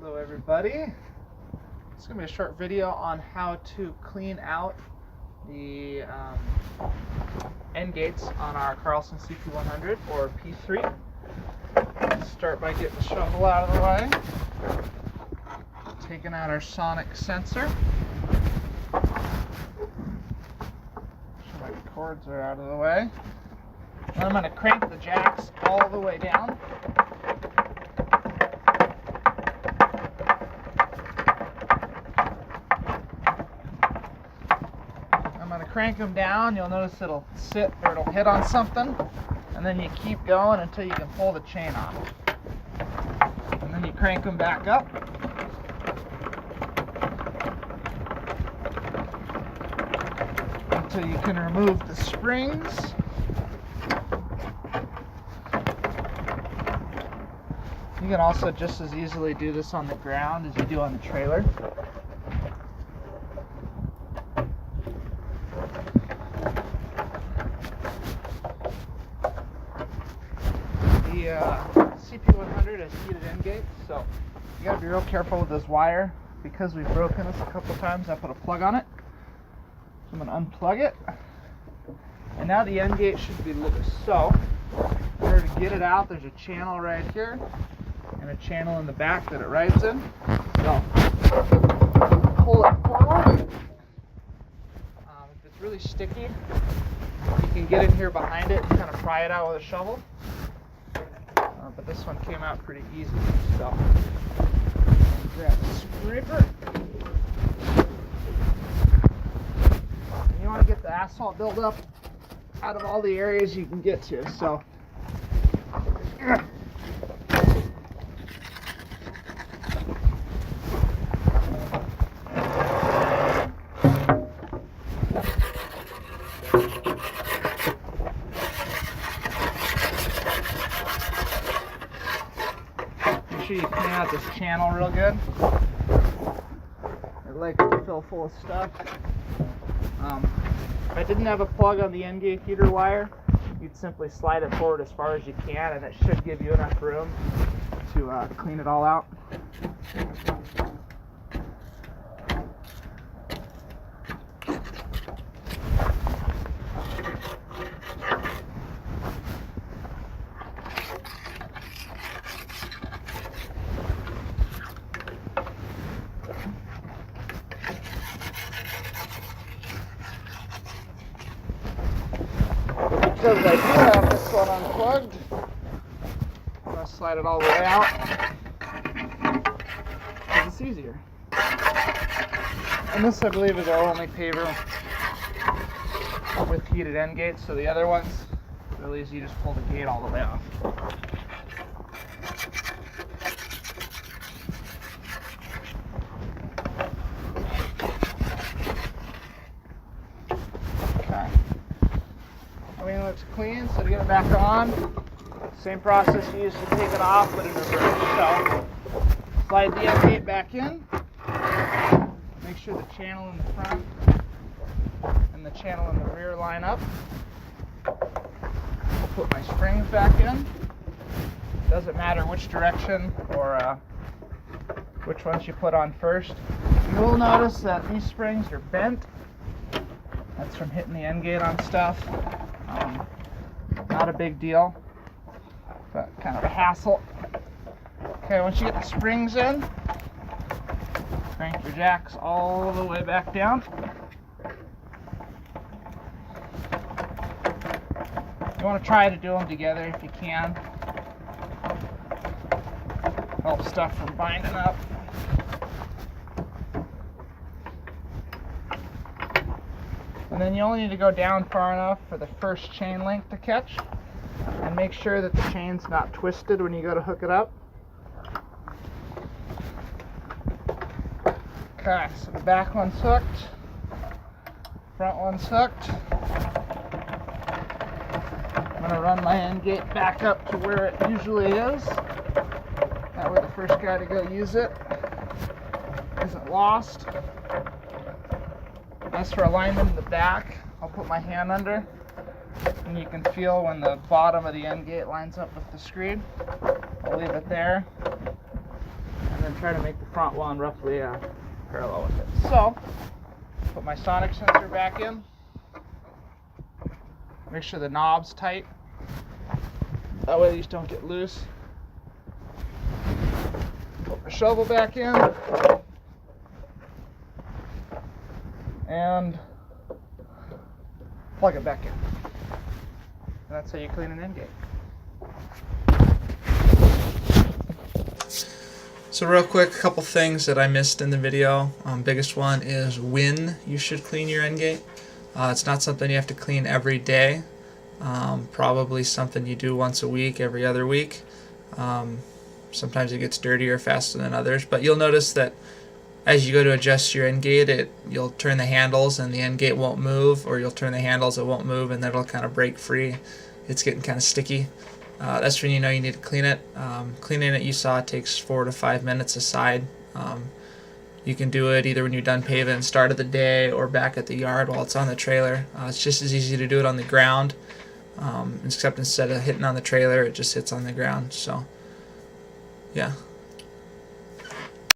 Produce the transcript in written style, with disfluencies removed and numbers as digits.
Hello everybody. It's going to be a short video on how to clean out the end gates on our Carlson CP100 or P3. Let's start by getting the shovel out of the way, taking out our sonic sensor. So my cords are out of the way. Then I'm going to crank the jacks all the way down. Crank them down, you'll notice it'll sit or it'll hit on something, and then you keep going until you can pull the chain off. And then you crank them back up. Until you can remove the springs. You can also just as easily do this on the ground as you do on the trailer. The CP100 has heated end gates, so you gotta be real careful with this wire. Because we've broken this a couple times, I put a plug on it. So I'm gonna unplug it, and now the end gate should be loose. So in order to get it out, there's a channel right here and a channel in the back that it rides in. So pull it forward. If it's really sticky, you can get in here behind it and kind of pry it out with a shovel. But this one came out pretty easy, so grab the scraper. And you want to get the asphalt buildup out of all the areas you can get to. So make sure you clean out this channel real good. It likes to fill full of stuff. If I didn't have a plug on the Endgate heater wire, you'd simply slide it forward as far as you can, and it should give you enough room to clean it all out. Because I do have this one unplugged, I'm going to slide it all the way out because it's easier. And this, I believe, is our only paver with heated end gates, so the other ones, really easy, you just pull the gate all the way off. Everything looks clean, so to get it back on, same process you used to take it off, but in reverse. So, slide the end gate back in, make sure the channel in the front and the channel in the rear line up. I'll put my springs back in. Doesn't matter which direction or which ones you put on first. You will notice that these springs are bent. That's from hitting the end gate on stuff. Not a big deal, but kind of a hassle. Okay, once you get the springs in, crank your jacks all the way back down. You want to try to do them together if you can. Help stuff from binding up. And then you only need to go down far enough for the first chain link to catch, and make sure that the chain's not twisted when you go to hook it up. Okay, so the back one's hooked, front one's hooked. I'm going to run my end gate back up to where it usually is. That way the first guy to go use it isn't lost. As for alignment in the back, I'll put my hand under, and you can feel when the bottom of the end gate lines up with the screen. I'll leave it there. And and then try to make the front one roughly parallel with it. So, put my sonic sensor back in. Make sure the knob's tight. That way these don't get loose. Put my shovel back in. And plug it back in. And that's how you clean an end gate. So real quick, a couple things that I missed in the video. Biggest one is when you should clean your end gate. It's not something you have to clean every day. Probably something you do once a week, every other week. Sometimes it gets dirtier faster than others, but you'll notice that as you go to adjust your end gate, you'll turn the handles and the end gate won't move, or you'll turn the handles, it won't move, and then it'll kind of break free. It's getting kind of sticky. That's when you know you need to clean it. Cleaning it, you saw, takes 4 to 5 minutes aside. You can do it either when you're done paving and start of the day, or back at the yard while it's on the trailer. It's just as easy to do it on the ground, except instead of hitting on the trailer, it just hits on the ground. So, yeah.